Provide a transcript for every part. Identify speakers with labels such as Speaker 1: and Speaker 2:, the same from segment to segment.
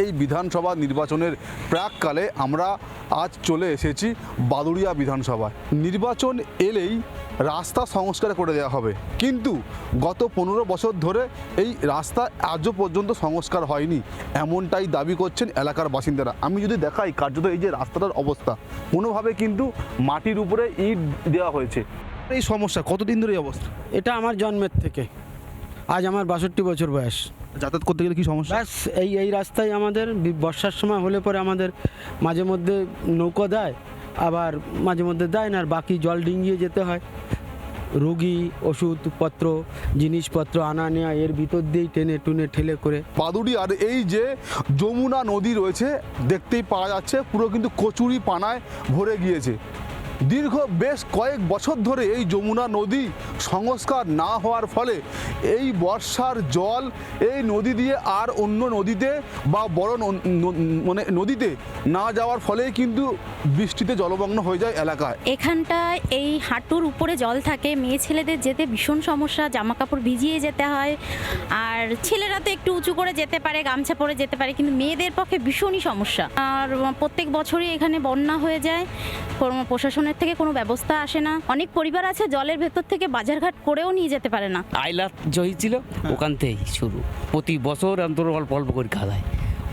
Speaker 1: এই বিধানসভা নির্বাচনের প্রাককালে আমরা আজ চলে এসেছি বাদুড়িয়া বিধানসভায়। নির্বাচন এলেই রাস্তা সংস্কার করে দেওয়া হবে, কিন্তু গত 15 বছর ধরে এই রাস্তা আজও পর্যন্ত সংস্কার হয়নি, এমনটাই দাবি করছেন এলাকার বাসিন্দারা। আমি যদি দেখাই কার্যত এই যে রাস্তাটার অবস্থা, কোনোভাবে কিন্তু মাটির উপরে ইট দেওয়া হয়েছে। এই সমস্যা কতদিন ধরে এই অবস্থা?
Speaker 2: এটা আমার জন্মের থেকে, আজ আমার 62 বছর বয়স।
Speaker 1: যাতায়াত করতে গেলে কি সমস্যা?
Speaker 2: ব্যাস এই রাস্তায় আমাদের বর্ষার সময় হলে পরে আমাদের মাঝে মধ্যে নৌকা দেয়, আবার মাঝে মধ্যে দেয় না, আর বাকি জল ডিঙ্গিয়ে যেতে হয়। রুগী, ওষুধপত্র, জিনিসপত্র আনা নেওয়া এর ভিতর দিয়েই টেনে টুনে ঠেলে করে।
Speaker 1: বাদুড়িয়ার এই যে যমুনা নদী রয়েছে দেখতেই পাওয়া যাচ্ছে, পুরো কিন্তু কচুরি পানায় ভরে গিয়েছে। দীর্ঘ বেশ কয়েক বছর ধরে এই যমুনা নদী সংস্কার না হওয়ার ফলে এই বর্ষার জল এই নদী দিয়ে আর অন্য নদীতে বা বড় মানে নদীতে না যাওয়ার ফলে কিন্তু বৃষ্টিতে জলমগ্ন হয়ে যায় এলাকায়।
Speaker 3: এখানটায় এই হাঁটুর উপরে জল থাকে, মেয়ে ছেলেদের যেতে ভীষণ সমস্যা, জামা কাপড় ভিজিয়ে যেতে হয়। আর ছেলেরা তো একটু উঁচু করে যেতে পারে, গামছা পরে যেতে পারে, কিন্তু মেয়েদের পক্ষে ভীষণই সমস্যা। আর প্রত্যেক বছরই এখানে বন্যা হয়ে যায়, প্রশাসনের থেকে কোনো ব্যবস্থা আসে না। অনেক পরিবার আছে জলের ভেতর থেকে বাজারঘাট করেও নিয়ে যেতে পারে না।
Speaker 4: আইলা জহি ছিল ওখান থেকেই শুরু, প্রতি বছর অন্তর অল্প অল্প করে খাওয়া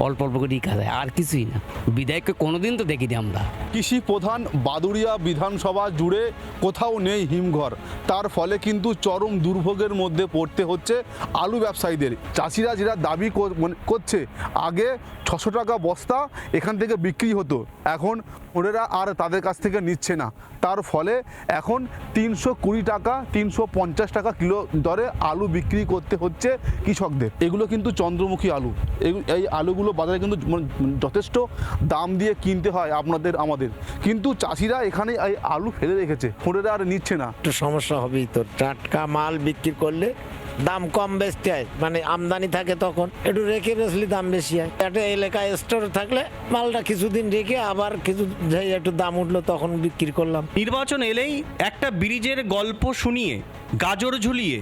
Speaker 4: অল্প অল্প করেই খাওয়া, আর কিছুই না। বিধায়ককে কোনোদিন তো দেখিনি আমরা।
Speaker 1: কৃষি প্রধান বাদুড়িয়া বিধানসভা জুড়ে কোথাও নেই হিমঘর, তার ফলে কিন্তু চরম দুর্ভোগের মধ্যে পড়তে হচ্ছে আলু ব্যবসায়ীদের। চাষিরা যেটা দাবি করছে, আগে 600 টাকা বস্তা এখান থেকে বিক্রি হতো, এখন ওরা আর তাদের কাছ থেকে নিচ্ছে না, তার ফলে এখন 320 টাকা 350 টাকা কিলো দরে আলু বিক্রি করতে হচ্ছে কৃষকদের। এগুলো কিন্তু চন্দ্রমুখী আলু, এই আলুগুলো বাজারে কিন্তু যথেষ্ট দাম দিয়ে কিনতে হয় আমাদের, কিন্তু চাষিরা এখানে এই আলু ফেলে রেখেছে, ওরা আর নিচ্ছে না।
Speaker 5: একটু সমস্যা হবেই তো, টাটকা মাল বিক্রি করলে দাম কম বেচতে হয়, মানে আমদানি থাকে তখন একটু রেখে বেচলে দাম বেশি হয়। একটা এলাকায় স্টোর থাকলে মালটা কিছুদিন রেখে আবার কিছু একটু দাম উঠলো তখন বিক্রি করলাম।
Speaker 6: নির্বাচন এলেই একটা ব্রিজের গল্প শুনিয়ে গাজর ঝুলিয়ে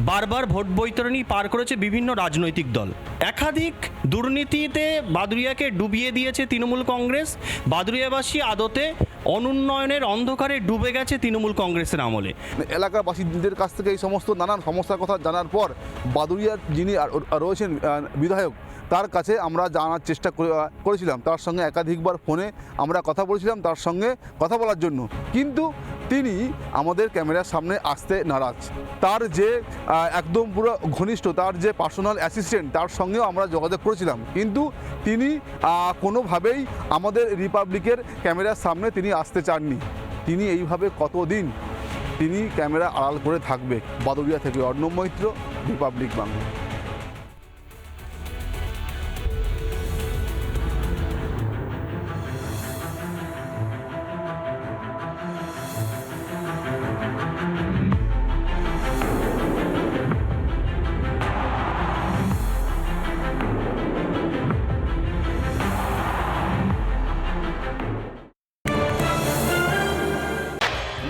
Speaker 6: বারবার ভোট বৈতরণী পার করেছে বিভিন্ন রাজনৈতিক দল। একাধিক দুর্নীতিতে বাদুড়িয়াকে ডুবিয়ে দিয়েছে তৃণমূল কংগ্রেস। বাদুড়িয়াবাসী আদতে অনুন্নয়নের অন্ধকারে ডুবে গেছে তৃণমূল কংগ্রেসের আমলে।
Speaker 1: এলাকার বাসিন্দাদের কাছ থেকে এই সমস্ত নানান সমস্যার কথা জানার পর বাদুড়িয়ার যিনি রয়েছেন বিধায়ক, তার কাছে আমরা জানার চেষ্টা করেছিলাম, তার সঙ্গে একাধিকবার ফোনে আমরা কথা বলেছিলাম তার সঙ্গে কথা বলার জন্য, কিন্তু তিনি আমাদের ক্যামেরার সামনে আসতে নারাজ। তার যে একদম পুরো ঘনিষ্ঠ, তার যে পার্সোনাল অ্যাসিস্ট্যান্ট, তার সঙ্গেও আমরা যোগাযোগ করেছিলাম, কিন্তু তিনি কোনোভাবেই আমাদের রিপাবলিকের ক্যামেরার সামনে তিনি আসতে চাননি। তিনি এইভাবে কতদিন তিনি ক্যামেরা আড়াল করে থাকবে? বাদুড়িয়া থেকে অর্ণব মৈত্র, রিপাবলিক বাংলা।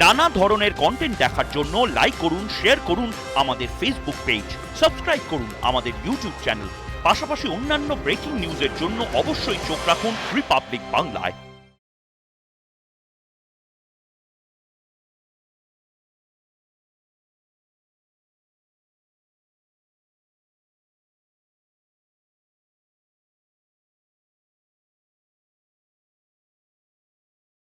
Speaker 7: নানা ধরনের কন্টেন্ট দেখার জন্য লাইক করুন, শেয়ার করুন আমাদের ফেসবুক পেজ, সাবস্ক্রাইব করুন আমাদের ইউটিউব চ্যানেল। পাশাপাশি অন্যান্য ব্রেকিং নিউজের জন্য অবশ্যই চোখ রাখুন রিপাবলিক বাংলায়।